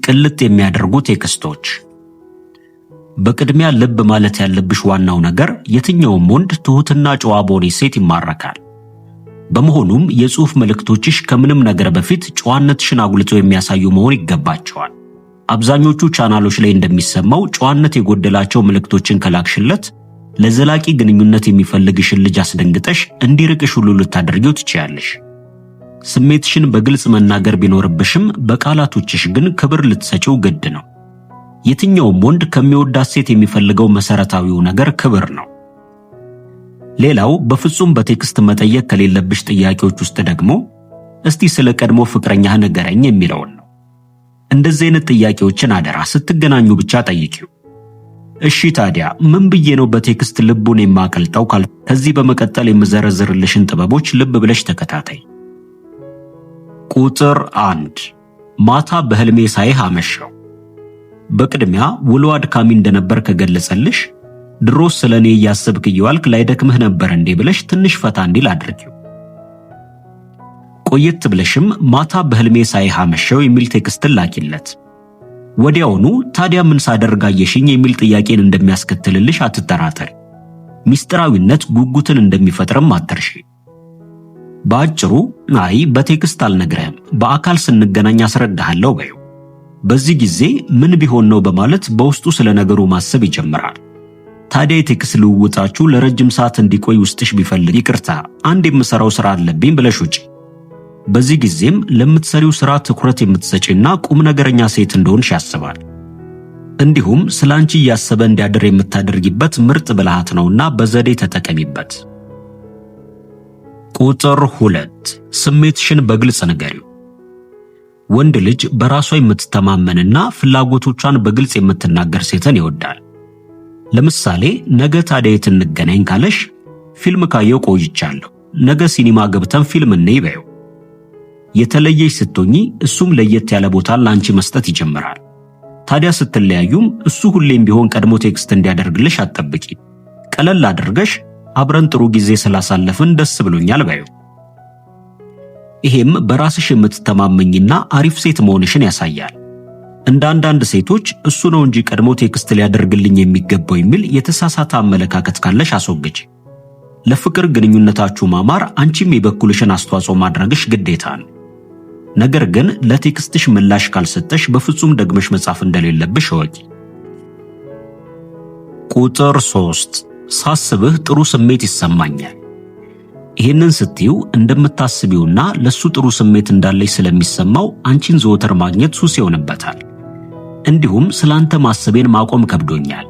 ቅልጥ የሚያደርጉ ቴክስቶች። በቅድሚያ ልብ ማለት ያለብሽ ዋናው ነገር የትኛውም ወንድ ትሁትና ጨዋ በሆነች ሴት ይማረካል። በመሆኑም የጽሑፍ መልእክቶችሽ ከምንም ነገር በፊት ጨዋነትሽን አጉልተው የሚያሳዩ መሆን ይገባቸዋል። አብዛኞቹ ቻናሎች ላይ እንደሚሰማው ጨዋነት የጎደላቸው መልእክቶችን ከላክሽለት ለዘላቂ ግንኙነት የሚፈልግሽን ልጅ አስደንግጠሽ እንዲርቅሽ ሁሉ ልታደርጊው ትችያለሽ። ስሜትሽን በግልጽ መናገር ቢኖርብሽም በቃላቶችሽ ግን ክብር ልትሰጪው ግድ ነው። የትኛውም ወንድ ከሚወዳት ሴት የሚፈልገው መሰረታዊው ነገር ክብር ነው። ሌላው በፍጹም በቴክስት መጠየቅ ከሌለብሽ ጥያቄዎች ውስጥ ደግሞ እስቲ ስለ ቀድሞ ፍቅረኛህ ንገረኝ የሚለውን ነው። እንደዚህ አይነት ጥያቄዎችን አደራ ስትገናኙ ብቻ ጠይቂው። እሺ ታዲያ ምን ብዬ ነው በቴክስት ልቡን የማቀልጠው? ከዚህ በመቀጠል የምዘረዝርልሽን ጥበቦች ልብ ብለሽ ተከታታይ። ቁጥር 1 ማታ በህልሜ ሳይህ አመሸው። በቅድሚያ ውሎ አድካሚ እንደነበር ከገለጸልሽ ድሮስ ስለኔ እያሰብክ እየዋልክ ላይደክምህ ነበር እንዴ ብለሽ ትንሽ ፈታ እንዲል አድርጊው። ቆየት ብለሽም ማታ በህልሜ ሳይህ አመሸው የሚል ቴክስትን ላኪለት። ወዲያውኑ ታዲያ ምን ሳደርግ አየሽኝ የሚል ጥያቄን እንደሚያስከትልልሽ አትጠራጠሪ። ሚስጥራዊነት ጉጉትን እንደሚፈጥርም አትርሺ። በአጭሩ አይ በቴክስት አልነግረህም በአካል ስንገናኝ አስረዳሃለሁ በይው። በዚህ ጊዜ ምን ቢሆን ነው በማለት በውስጡ ስለ ነገሩ ማሰብ ይጀምራል። ታዲያ የቴክስት ልውውጣችሁ ለረጅም ሰዓት እንዲቆይ ውስጥሽ ቢፈልግ ይቅርታ አንድ የምሰራው ስራ አለብኝ ብለሽ ውጪ። በዚህ ጊዜም ለምትሰሪው ስራ ትኩረት የምትሰጪና ቁም ነገረኛ ሴት እንደሆንሽ ያስባል። እንዲሁም ስላንቺ እያሰበ እንዲያድር የምታደርጊበት ምርጥ ብልሃት ነውና በዘዴ ተጠቀሚበት። ቁጥር 2 ስሜትሽን በግልጽ ንገሪው። ወንድ ልጅ በራሷ የምትተማመንና ፍላጎቶቿን በግልጽ የምትናገር ሴትን ይወዳል። ለምሳሌ ነገ ታዲያ የት እንገናኝ ካለሽ ፊልም ካየው ቆይቻለሁ፣ ነገ ሲኒማ ገብተን ፊልም እንይ በይው። የተለየሽ ስትሆኚ እሱም ለየት ያለ ቦታ ላንቺ መስጠት ይጀምራል። ታዲያ ስትለያዩም እሱ ሁሌም ቢሆን ቀድሞ ቴክስት እንዲያደርግልሽ አትጠብቂ። ቀለል አድርገሽ አብረን ጥሩ ጊዜ ስላሳለፍን ደስ ብሎኛል በይው። ይሄም በራስሽ የምትተማመኝና አሪፍ ሴት መሆንሽን ያሳያል። እንደ አንዳንድ ሴቶች እሱ ነው እንጂ ቀድሞ ቴክስት ሊያደርግልኝ የሚገባው የሚል የተሳሳተ አመለካከት ካለሽ አስወግጂ። ለፍቅር ግንኙነታችሁ ማማር አንቺም የበኩልሽን አስተዋጽኦ ማድረግሽ ግዴታ ነው። ነገር ግን ለቴክስትሽ ምላሽ ካልሰጠሽ በፍጹም ደግመሽ መጻፍ እንደሌለብሽ እወቂ። ቁጥር 3 ሳስብህ ጥሩ ስሜት ይሰማኛል። ይህንን ስትዩ እንደምታስቢውና ለሱ ጥሩ ስሜት እንዳለሽ ስለሚሰማው አንቺን ዘወትር ማግኘት ሱስ ይሆንበታል። እንዲሁም ስላንተ ማሰቤን ማቆም ከብዶኛል።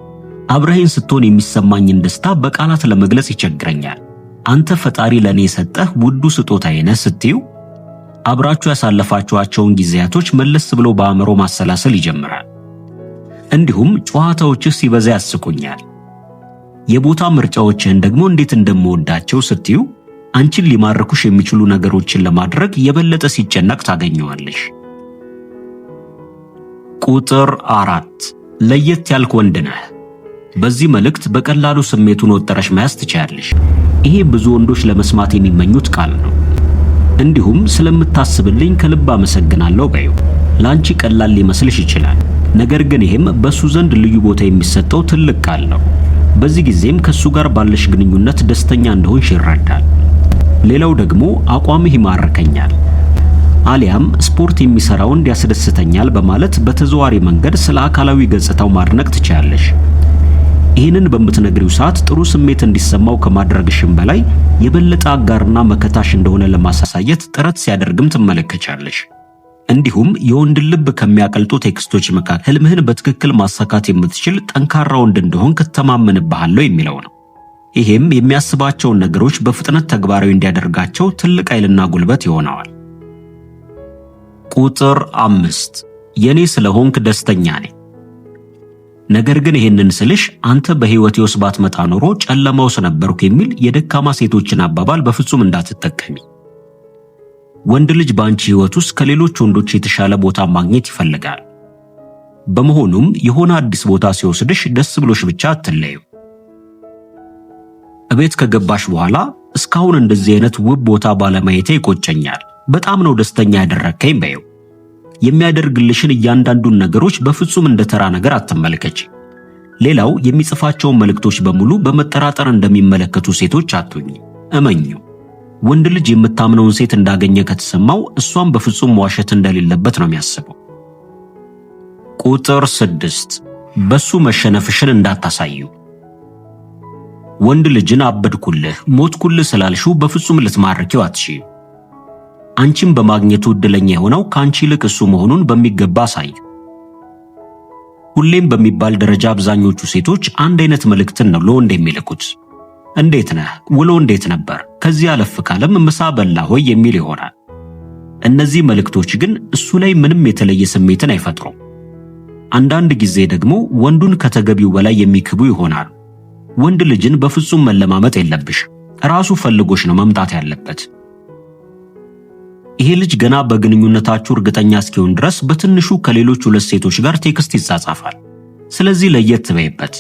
አብረኸኝ ስትሆን የሚሰማኝን ደስታ በቃላት ለመግለጽ ይቸግረኛል። አንተ ፈጣሪ ለኔ የሰጠህ ውዱ ስጦታዬ ነህ ስትዩ አብራችሁ ያሳለፋችኋቸውን ጊዜያቶች መለስ ብሎ በአእምሮ ማሰላሰል ይጀምራል። እንዲሁም ጨዋታዎችህ ሲበዛ ያስቁኛል። የቦታ ምርጫዎችህን ደግሞ እንዴት እንደምወዳቸው ስትዩ አንቺን ሊማርኩሽ የሚችሉ ነገሮችን ለማድረግ የበለጠ ሲጨነቅ ታገኘዋለሽ። ቁጥር 4 ለየት ያልክ ወንድ ነህ። በዚህ መልእክት በቀላሉ ስሜቱን ወጥረሽ መያዝ ትችያለሽ። ይሄ ብዙ ወንዶች ለመስማት የሚመኙት ቃል ነው። እንዲሁም ስለምታስብልኝ ከልብ አመሰግናለሁ በይው። ላንቺ ቀላል ሊመስልሽ ይችላል፣ ነገር ግን ይሄም በሱ ዘንድ ልዩ ቦታ የሚሰጠው ትልቅ ቃል ነው። በዚህ ጊዜም ከሱ ጋር ባለሽ ግንኙነት ደስተኛ እንደሆንሽ ይረዳል። ሌላው ደግሞ አቋምህ ይማርከኛል፣ አሊያም ስፖርት የሚሰራ ወንድ ያስደስተኛል በማለት በተዘዋዋሪ መንገድ ስለ አካላዊ ገጽታው ማድነቅ ትችያለሽ። ይህንን በምትነግሪው ሰዓት ጥሩ ስሜት እንዲሰማው ከማድረግሽም በላይ የበለጠ አጋርና መከታሽ እንደሆነ ለማሳየት ጥረት ሲያደርግም ትመለከቻለሽ። እንዲሁም የወንድ ልብ ከሚያቀልጡ ቴክስቶች መካከል ህልምህን በትክክል ማሳካት የምትችል ጠንካራ ወንድ እንደሆንክ እተማመንብሃለሁ የሚለው ነው። ይሄም የሚያስባቸውን ነገሮች በፍጥነት ተግባራዊ እንዲያደርጋቸው ትልቅ ኃይልና ጉልበት ይሆነዋል። ቁጥር 5 የኔ ስለሆንክ ደስተኛ ነኝ። ነገር ግን ይሄንን ስልሽ አንተ በህይወቴ ውስጥ ባትመጣ ኖሮ ጨለማው ነበርኩ የሚል የደካማ ሴቶችን አባባል በፍጹም እንዳትጠቀሚ። ወንድ ልጅ ባንቺ ህይወት ውስጥ ከሌሎች ወንዶች የተሻለ ቦታ ማግኘት ይፈልጋል። በመሆኑም የሆነ አዲስ ቦታ ሲወስድሽ ደስ ብሎሽ ብቻ አትለዩ። እቤት ከገባሽ በኋላ እስካሁን እንደዚህ አይነት ውብ ቦታ ባለማየቴ ይቆጨኛል፣ በጣም ነው ደስተኛ ያደረከኝ በይው። የሚያደርግልሽን እያንዳንዱን ነገሮች በፍጹም እንደተራ ነገር አትመልከች። ሌላው የሚጽፋቸውን መልእክቶች በሙሉ በመጠራጠር እንደሚመለከቱ ሴቶች አትሁኚ። እመኙ፣ ወንድ ልጅ የምታምነውን ሴት እንዳገኘ ከተሰማው እሷም በፍጹም መዋሸት እንደሌለበት ነው የሚያስበው። ቁጥር 6 በሱ መሸነፍሽን እንዳታሳዩ። ወንድ ልጅን አበድኩልህ ሞትኩልህ ስላልሽው በፍጹም ልትማርኪው አትችይም። አንቺም በማግኘቱ እድለኛ የሆነው ካንቺ ይልቅ እሱ መሆኑን በሚገባ አሳይ። ሁሌም በሚባል ደረጃ አብዛኞቹ ሴቶች አንድ አይነት መልእክትን ነው ለወንድ የሚልኩት። እንዴት ነህ? ውሎ እንዴት ነበር? ከዚህ አለፍ ካለም ምሳ በላ ሆይ የሚል ይሆናል። እነዚህ መልእክቶች ግን እሱ ላይ ምንም የተለየ ስሜትን አይፈጥሩም። አንዳንድ ጊዜ ደግሞ ወንዱን ከተገቢው በላይ የሚክቡ ይሆናል። ወንድ ልጅን በፍጹም መለማመጥ የለብሽ። ራሱ ፈልጎሽ ነው መምጣት ያለበት። ይሄ ልጅ ገና በግንኙነታችሁ እርግጠኛ እስኪሆን ድረስ በትንሹ ከሌሎች ሁለት ሴቶች ጋር ቴክስት ይጻጻፋል። ስለዚህ ለየት በይበት።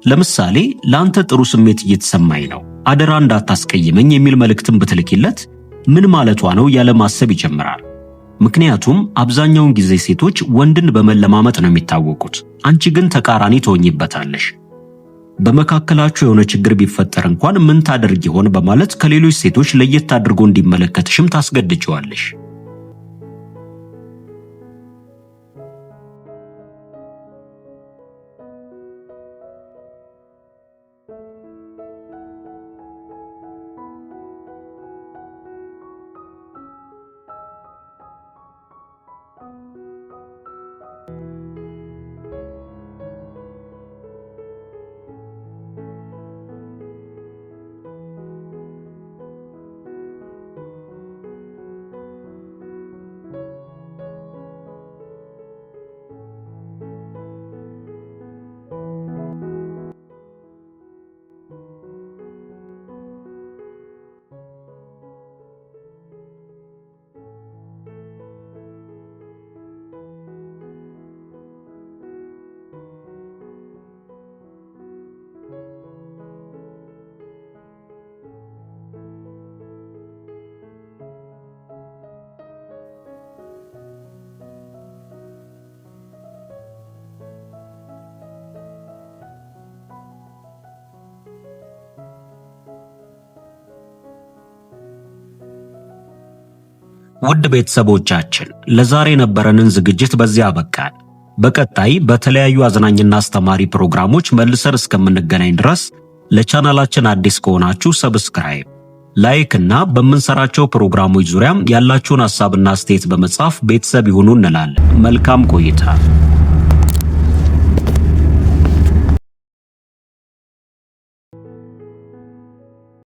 ለምሳሌ ለአንተ ጥሩ ስሜት እየተሰማኝ ነው፣ አደራ እንዳታስቀይመኝ የሚል መልእክትን ብትልኪለት ምን ማለቷ ነው ያለ ማሰብ ይጀምራል። ምክንያቱም አብዛኛውን ጊዜ ሴቶች ወንድን በመለማመጥ ነው የሚታወቁት። አንቺ ግን ተቃራኒ ትሆኚበታለሽ። በመካከላችሁ የሆነ ችግር ቢፈጠር እንኳን ምን ታደርጊ ይሆን በማለት ከሌሎች ሴቶች ለየት አድርጎ እንዲመለከትሽም ታስገድጂዋለሽ። ውድ ቤተሰቦቻችን ለዛሬ የነበረንን ዝግጅት በዚያ አበቃን። በቀጣይ በተለያዩ አዝናኝና አስተማሪ ፕሮግራሞች መልሰን እስከምንገናኝ ድረስ ለቻናላችን አዲስ ከሆናችሁ ሰብስክራይብ፣ ላይክ እና በምንሰራቸው ፕሮግራሞች ዙሪያም ያላችሁን ሐሳብና አስተያየት በመጻፍ ቤተሰብ ይሁኑ እንላለን። መልካም ቆይታ።